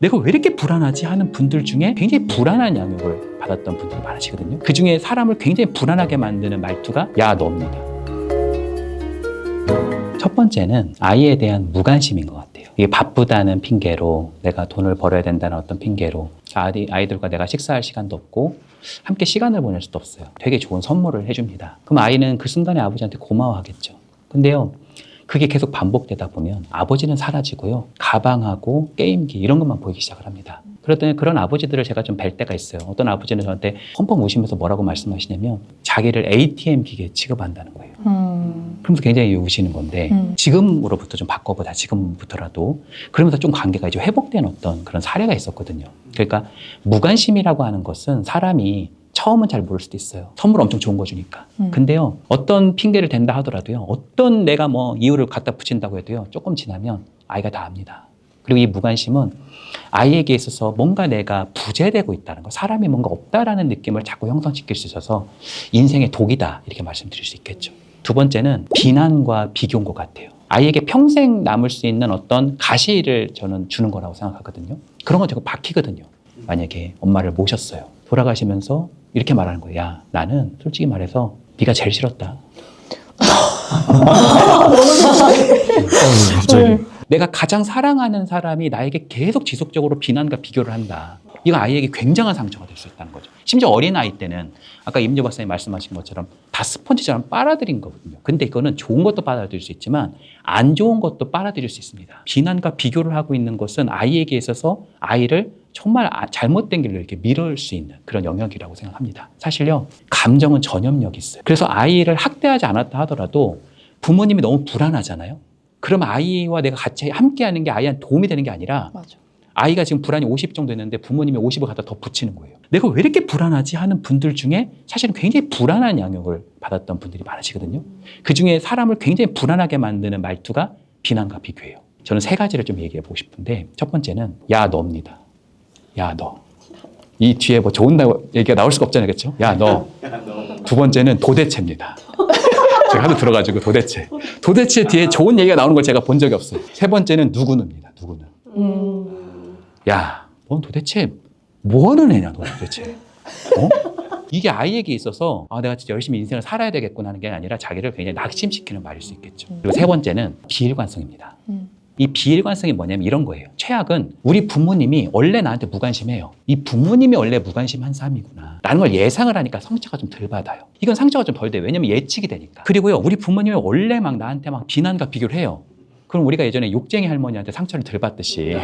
내가 왜 이렇게 불안하지 하는 분들 중에 굉장히 불안한 양육을 받았던 분들이 많으시거든요. 그 중에 사람을 굉장히 불안하게 만드는 말투가 야 너입니다. 첫 번째는 아이에 대한 무관심인 것 같아요. 이게 바쁘다는 핑계로, 내가 돈을 벌어야 된다는 어떤 핑계로 아이들과 내가 식사할 시간도 없고 함께 시간을 보낼 수도 없어요. 되게 좋은 선물을 해줍니다. 그럼 아이는 그 순간에 아버지한테 고마워하겠죠. 근데요, 그게 계속 반복되다 보면 아버지는 사라지고요, 가방하고 게임기 이런 것만 보이기 시작을 합니다. 그랬더니 그런 아버지들을 제가 좀 뵐 때가 있어요. 어떤 아버지는 저한테 펑펑 우시면서 뭐라고 말씀하시냐면 자기를 ATM 기계에 취급한다는 거예요. 그러면서 굉장히 우시는 건데 지금으로부터 좀 바꿔보자, 지금부터라도. 그러면서 좀 관계가 이제 회복된 어떤 그런 사례가 있었거든요. 그러니까 무관심이라고 하는 것은 사람이 처음은 잘 모를 수도 있어요. 선물 엄청 좋은 거 주니까. 근데요, 어떤 핑계를 댄다 하더라도요, 어떤 내가 뭐 이유를 갖다 붙인다고 해도요, 조금 지나면 아이가 다 압니다. 그리고 이 무관심은 아이에게 있어서 뭔가 내가 부재되고 있다는 거, 사람이 뭔가 없다라는 느낌을 자꾸 형성시킬 수 있어서 인생의 독이다, 이렇게 말씀드릴 수 있겠죠. 두 번째는 비난과 비교인 것 같아요. 아이에게 평생 남을 수 있는 어떤 가시를 저는 주는 거라고 생각하거든요. 그런 건 제가 박히거든요. 만약에 엄마를 모셨어요. 돌아가시면서 이렇게 말하는 거예요. 야, 나는 솔직히 말해서 네가 제일 싫었다. 갑자기. 내가 가장 사랑하는 사람이 나에게 계속 지속적으로 비난과 비교를 한다. 이거 아이에게 굉장한 상처가 될 수 있다는 거죠. 심지어 어린아이 때는 아까 임조 박사님 말씀하신 것처럼 다 스펀지처럼 빨아들인 거거든요. 근데 이거는 좋은 것도 빨아들일 수 있지만 안 좋은 것도 빨아들일 수 있습니다. 비난과 비교를 하고 있는 것은 아이에게 있어서 아이를 정말 잘못된 길로 이렇게 밀을 수 있는 그런 영역이라고 생각합니다. 사실요, 감정은 전염력이 있어요. 그래서 아이를 학대하지 않았다 하더라도 부모님이 너무 불안하잖아요. 그럼 아이와 내가 같이 함께 하는 게 아이한테 도움이 되는 게 아니라, 맞아. 아이가 지금 불안이 50 정도 있는데 부모님이 50을 갖다 더 붙이는 거예요. 내가 왜 이렇게 불안하지 하는 분들 중에 사실은 굉장히 불안한 양육을 받았던 분들이 많으시거든요. 그 중에 사람을 굉장히 불안하게 만드는 말투가 비난과 비교예요. 저는 세 가지를 좀 얘기해 보고 싶은데, 첫 번째는 야 너입니다. 야 너. 이 뒤에 뭐 좋은 얘기가 나올 수가 없잖아요. 그렇죠? 야 너. 두 번째는 도대체입니다. 제가 하도 들어가지고 도대체 뒤에 좋은 얘기가 나오는 걸 제가 본 적이 없어요. 세 번째는 누구는입니다. 누구는. 야, 넌 도대체 뭐 하는 애냐, 너 도대체. 어? 이게 아이에게 있어서 내가 진짜 열심히 인생을 살아야 되겠구나 하는 게 아니라 자기를 굉장히 낙심시키는 말일 수 있겠죠. 그리고 세 번째는 비일관성입니다. 이 비일관성이 뭐냐면 이런 거예요. 최악은 우리 부모님이 원래 나한테 무관심해요. 이 부모님이 원래 무관심한 사람이구나 라는 걸 예상을 하니까 상처가 좀 덜 받아요. 이건 상처가 좀 덜 돼요. 왜냐면 예측이 되니까. 그리고요, 우리 부모님이 원래 막 나한테 막 비난과 비교를 해요. 그럼 우리가 예전에 욕쟁이 할머니한테 상처를 덜 받듯이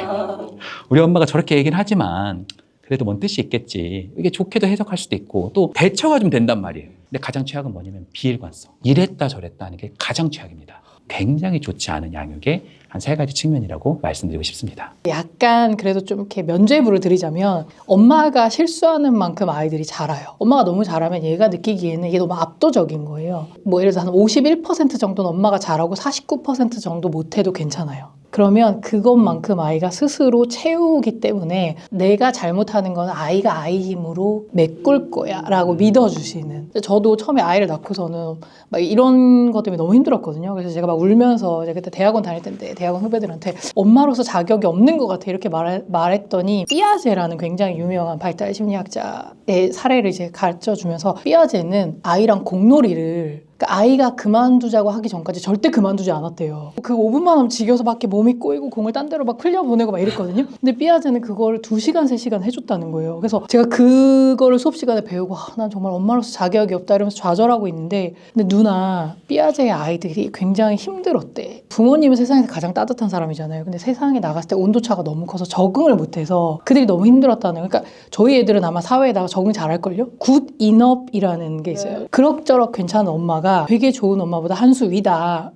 우리 엄마가 저렇게 얘기는 하지만 그래도 뭔 뜻이 있겠지. 이게 좋게도 해석할 수도 있고 또 대처가 좀 된단 말이에요. 근데 가장 최악은 뭐냐면 비일관성. 이랬다 저랬다 하는 게 가장 최악입니다. 굉장히 좋지 않은 양육의 한 세 가지 측면이라고 말씀드리고 싶습니다. 약간 그래도 좀 이렇게 면죄부를 드리자면 엄마가 실수하는 만큼 아이들이 잘해요. 엄마가 너무 잘하면 얘가 느끼기에는 이게 너무 압도적인 거예요. 뭐 예를 들어서 한 51% 정도는 엄마가 잘하고 49% 정도 못해도 괜찮아요. 그러면 그것만큼 아이가 스스로 채우기 때문에 내가 잘못하는 건 아이가 아이 힘으로 메꿀 거야 라고 믿어주시는. 저도 처음에 아이를 낳고서는 막 이런 것 때문에 너무 힘들었거든요. 그래서 제가 막 울면서 제가 그때 대학원 다닐 때인데 대학원 후배들한테 엄마로서 자격이 없는 것 같아 이렇게 말했더니 피아제라는 굉장히 유명한 발달 심리학자의 사례를 이제 가르쳐주면서 피아제는 아이랑 공놀이를, 그러니까 아이가 그만두자고 하기 전까지 절대 그만두지 않았대요. 그 5분만 하면 지겨서 밖에 몸이 꼬이고 공을 딴 데로 막 흘려보내고 막 이랬거든요. 근데 피아제는 그걸 2시간, 3시간 해줬다는 거예요. 그래서 제가 그거를 수업 시간에 배우고 난 정말 엄마로서 자격이 없다 이러면서 좌절하고 있는데, 근데 누나 피아제의 아이들이 굉장히 힘들었대. 부모님은 세상에서 가장 따뜻한 사람이잖아요. 근데 세상에 나갔을 때 온도차가 너무 커서 적응을 못해서 그들이 너무 힘들었다는 거예요. 그러니까 저희 애들은 아마 사회에다가 적응 잘할걸요? 굿 인업이라는 게 있어요. 그럭저럭 괜찮은 엄마가 되게 좋은 엄마보다 한 수 위다.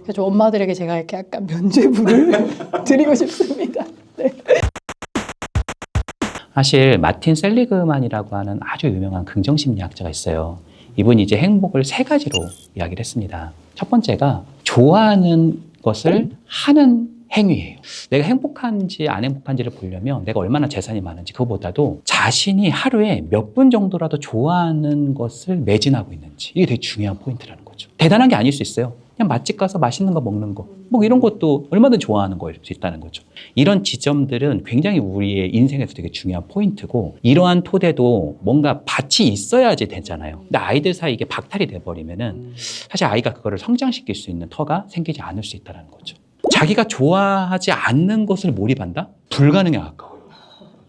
그래서 엄마들에게 제가 이렇게 약간 면죄부를 드리고 싶습니다. 네. 사실 마틴 셀리그만이라고 하는 아주 유명한 긍정심리학자가 있어요. 이분이 이제 행복을 세 가지로 이야기를 했습니다. 첫 번째가 좋아하는 것을 하는 행위예요. 내가 행복한지 안 행복한지를 보려면 내가 얼마나 재산이 많은지 그거보다도 자신이 하루에 몇 분 정도라도 좋아하는 것을 매진하고 있는지, 이게 되게 중요한 포인트라는 거죠. 대단한 게 아닐 수 있어요. 그냥 맛집 가서 맛있는 거 먹는 거. 뭐 이런 것도 얼마든 좋아하는 거일 수 있다는 거죠. 이런 지점들은 굉장히 우리의 인생에서 되게 중요한 포인트고 이러한 토대도 뭔가 밭이 있어야지 되잖아요. 근데 아이들 사이에 이게 박탈이 돼버리면은 사실 아이가 그거를 성장시킬 수 있는 터가 생기지 않을 수 있다는 거죠. 자기가 좋아하지 않는 것을 몰입한다? 불가능에 가까워요.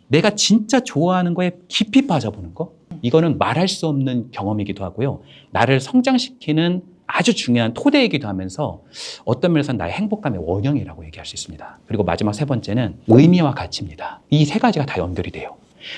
내가 진짜 좋아하는 거에 깊이 빠져보는 거? 이거는 말할 수 없는 경험이기도 하고요. 나를 성장시키는 아주 중요한 토대이기도 하면서 어떤 면에서는 나의 행복감의 원형이라고 얘기할 수 있습니다. 그리고 마지막 세 번째는 의미와 가치입니다. 이 세 가지가 다 연결이 돼요.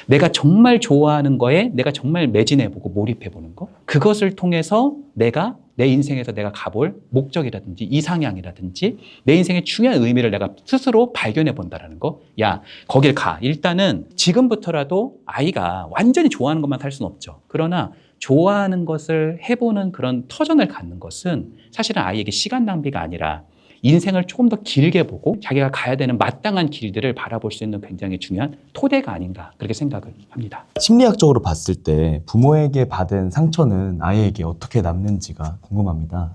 내가 정말 좋아하는 거에 내가 정말 매진해보고 몰입해보는 거. 그것을 통해서 내가 내 인생에서 내가 가볼 목적이라든지 이상향이라든지 내 인생의 중요한 의미를 내가 스스로 발견해 본다는 거. 야, 거길 가. 일단은 지금부터라도 아이가 완전히 좋아하는 것만 살 수는 없죠. 그러나 좋아하는 것을 해보는 그런 터전을 갖는 것은 사실은 아이에게 시간 낭비가 아니라 인생을 조금 더 길게 보고 자기가 가야 되는 마땅한 길들을 바라볼 수 있는 굉장히 중요한 토대가 아닌가 그렇게 생각을 합니다. 심리학적으로 봤을 때 부모에게 받은 상처는 아이에게 어떻게 남는지가 궁금합니다.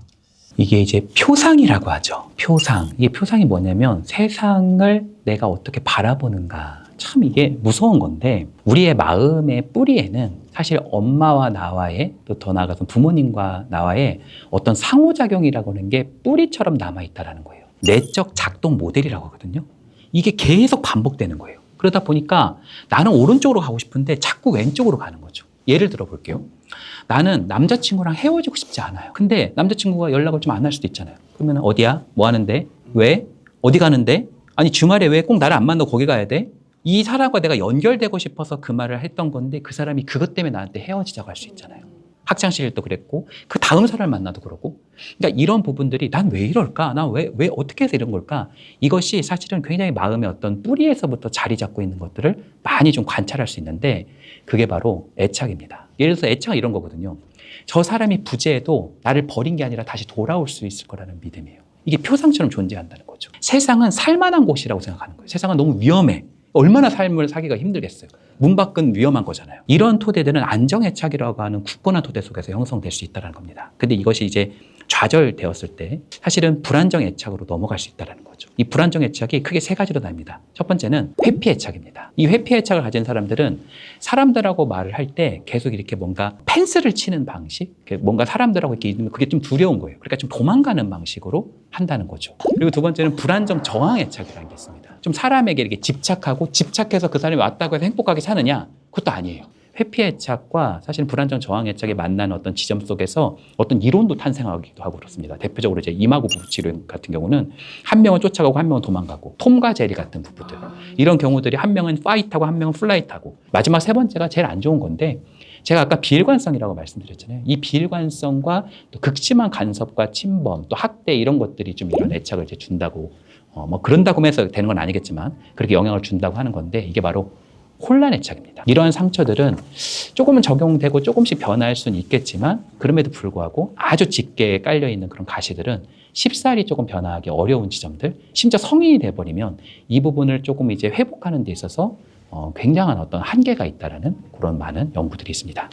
이게 이제 표상이라고 하죠. 표상. 이게 표상이 뭐냐면 세상을 내가 어떻게 바라보는가. 참 이게 무서운 건데 우리의 마음의 뿌리에는 사실 엄마와 나와의 또 더 나아가서 부모님과 나와의 어떤 상호작용이라고 하는 게 뿌리처럼 남아있다는 거예요. 내적 작동 모델이라고 하거든요. 이게 계속 반복되는 거예요. 그러다 보니까 나는 오른쪽으로 가고 싶은데 자꾸 왼쪽으로 가는 거죠. 예를 들어 볼게요. 나는 남자친구랑 헤어지고 싶지 않아요. 근데 남자친구가 연락을 좀 안 할 수도 있잖아요. 그러면 어디야? 뭐 하는데? 왜? 어디 가는데? 아니 주말에 왜 꼭 나를 안 만나고 거기 가야 돼? 이 사람과 내가 연결되고 싶어서 그 말을 했던 건데 그 사람이 그것 때문에 나한테 헤어지자고 할 수 있잖아요. 학창시절도 그랬고 그 다음 사람을 만나도 그러고 그러니까 이런 부분들이 난 왜 이럴까? 난 왜 어떻게 해서 이런 걸까? 이것이 사실은 굉장히 마음의 어떤 뿌리에서부터 자리 잡고 있는 것들을 많이 좀 관찰할 수 있는데 그게 바로 애착입니다. 예를 들어서 애착은 이런 거거든요. 저 사람이 부재해도 나를 버린 게 아니라 다시 돌아올 수 있을 거라는 믿음이에요. 이게 표상처럼 존재한다는 거죠. 세상은 살만한 곳이라고 생각하는 거예요. 세상은 너무 위험해. 얼마나 삶을 사기가 힘들겠어요. 문 밖은 위험한 거잖아요. 이런 토대들은 안정애착이라고 하는 굳건한 토대 속에서 형성될 수 있다는 겁니다. 근데 이것이 이제 좌절되었을 때 사실은 불안정애착으로 넘어갈 수 있다는 거죠. 이 불안정애착이 크게 세 가지로 나뉩니다. 첫 번째는 회피애착입니다. 이 회피애착을 가진 사람들은 사람들하고 말을 할 때 계속 이렇게 뭔가 펜스를 치는 방식, 뭔가 사람들하고 이렇게 있으면 그게 좀 두려운 거예요. 그러니까 좀 도망가는 방식으로 한다는 거죠. 그리고 두 번째는 불안정 저항애착이라는 게 있습니다. 좀 사람에게 이렇게 집착하고 집착해서 그 사람이 왔다고 해서 행복하게 사느냐? 그것도 아니에요. 회피애착과 사실 불안정 저항애착이 만나는 어떤 지점 속에서 어떤 이론도 탄생하기도 하고 그렇습니다. 대표적으로 이제 이마고 부부 치료 같은 경우는 한 명은 쫓아가고 한 명은 도망가고 톰과 제리 같은 부부들 이런 경우들이 한 명은 파이트하고 한 명은 플라이트하고 마지막 세 번째가 제일 안 좋은 건데 제가 아까 비일관성이라고 말씀드렸잖아요. 이 비일관성과 또 극심한 간섭과 침범 또 학대 이런 것들이 좀 이런 애착을 이제 준다고 뭐 그런다고 해서 되는 건 아니겠지만 그렇게 영향을 준다고 하는 건데 이게 바로 혼란애착입니다. 이러한 상처들은 조금은 적용되고 조금씩 변화할 수는 있겠지만 그럼에도 불구하고 아주 짙게 깔려있는 그런 가시들은 쉽사리 조금 변화하기 어려운 지점들 심지어 성인이 돼버리면 이 부분을 조금 이제 회복하는 데 있어서 굉장한 어떤 한계가 있다는 그런 많은 연구들이 있습니다.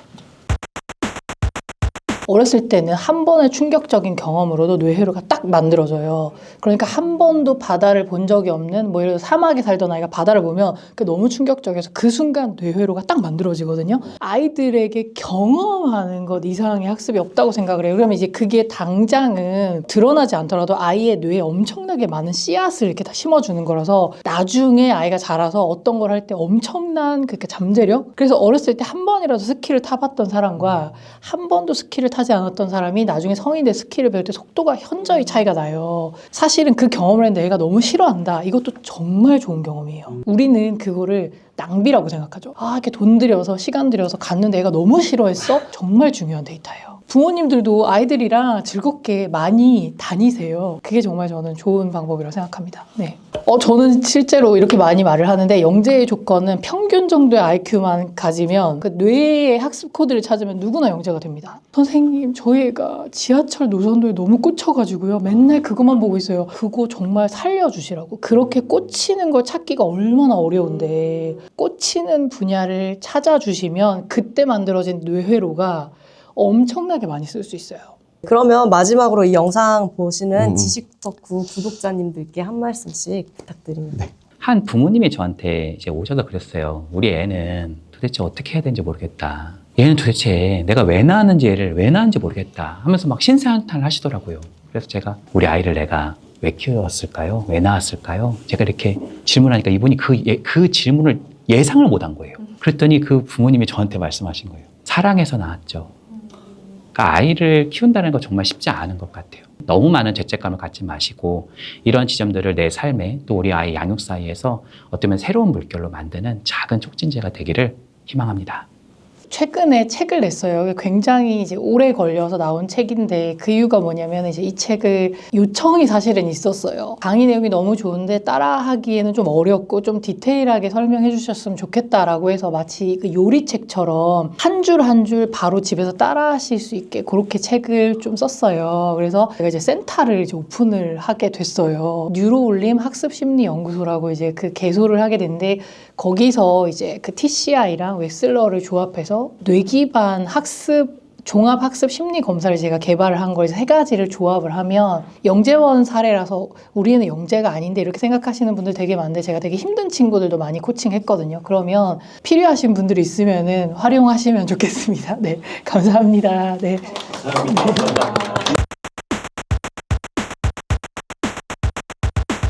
어렸을 때는 한 번의 충격적인 경험으로도 뇌회로가 딱 만들어져요. 그러니까 한 번도 바다를 본 적이 없는 뭐 예를 들어 사막에 살던 아이가 바다를 보면 그게 너무 충격적이어서 그 순간 뇌회로가 딱 만들어지거든요. 아이들에게 경험하는 것 이상의 학습이 없다고 생각을 해요. 그러면 이제 그게 당장은 드러나지 않더라도 아이의 뇌에 엄청나게 많은 씨앗을 이렇게 다 심어주는 거라서 나중에 아이가 자라서 어떤 걸 할 때 엄청난 그렇게 잠재력? 그래서 어렸을 때 한 번이라도 스키를 타봤던 사람과 한 번도 스키를 타지 않았던 사람이 나중에 성인 돼 스키를 배울 때 속도가 현저히 차이가 나요. 사실은 그 경험을 했는데 애가 너무 싫어한다. 이것도 정말 좋은 경험이에요. 우리는 그거를 낭비라고 생각하죠. 이렇게 돈 들여서 시간 들여서 갔는데 애가 너무 싫어했어? 정말 중요한 데이터예요. 부모님들도 아이들이랑 즐겁게 많이 다니세요. 그게 정말 저는 좋은 방법이라고 생각합니다. 네. 저는 실제로 이렇게 많이 말을 하는데 영재의 조건은 평균 정도의 IQ만 가지면 그 뇌의 학습 코드를 찾으면 누구나 영재가 됩니다. 선생님, 저희 애가 지하철 노선도에 너무 꽂혀가지고요. 맨날 그것만 보고 있어요. 그거 정말 살려주시라고. 그렇게 꽂히는 걸 찾기가 얼마나 어려운데 꽂히는 분야를 찾아주시면 그때 만들어진 뇌회로가 엄청나게 많이 쓸 수 있어요. 그러면 마지막으로 이 영상 보시는 지식덕후 구독자님들께 한 말씀씩 부탁드립니다. 한 부모님이 저한테 이제 오셔서 그랬어요. 우리 애는 도대체 어떻게 해야 되는지 모르겠다. 얘는 도대체 내가 왜 낳았는지 얘를 왜 낳았는지 모르겠다 하면서 막 신세한탄을 하시더라고요. 그래서 제가 우리 아이를 내가 왜 키웠을까요? 왜 낳았을까요? 제가 이렇게 질문하니까 이분이 그 질문을 예상을 못한 거예요. 그랬더니 그 부모님이 저한테 말씀하신 거예요. 사랑해서 낳았죠. 그러니까 아이를 키운다는 거 정말 쉽지 않은 것 같아요. 너무 많은 죄책감을 갖지 마시고 이런 지점들을 내 삶에 또 우리 아이 양육 사이에서 어쩌면 새로운 물결로 만드는 작은 촉진제가 되기를 희망합니다. 최근에 책을 냈어요. 굉장히 이제 오래 걸려서 나온 책인데 그 이유가 뭐냐면 이제 이 책을 요청이 사실은 있었어요. 강의 내용이 너무 좋은데 따라하기에는 좀 어렵고 좀 디테일하게 설명해 주셨으면 좋겠다라고 해서 마치 그 요리책처럼 한 줄 한 줄 바로 집에서 따라하실 수 있게 그렇게 책을 좀 썼어요. 그래서 제가 이제 센터를 이제 오픈을 하게 됐어요. 뉴로올림 학습심리연구소라고 이제 그 개소를 하게 됐는데 거기서 이제 그 TCI랑 웨슬러를 조합해서 뇌 기반 학습 종합 학습 심리 검사를 제가 개발을 한 거에서 세 가지를 조합을 하면 영재원 사례라서 우리는 영재가 아닌데 이렇게 생각하시는 분들 되게 많은데 제가 되게 힘든 친구들도 많이 코칭했거든요. 그러면 필요하신 분들이 있으면은 활용하시면 좋겠습니다. 네, 감사합니다. 네. 감사합니다.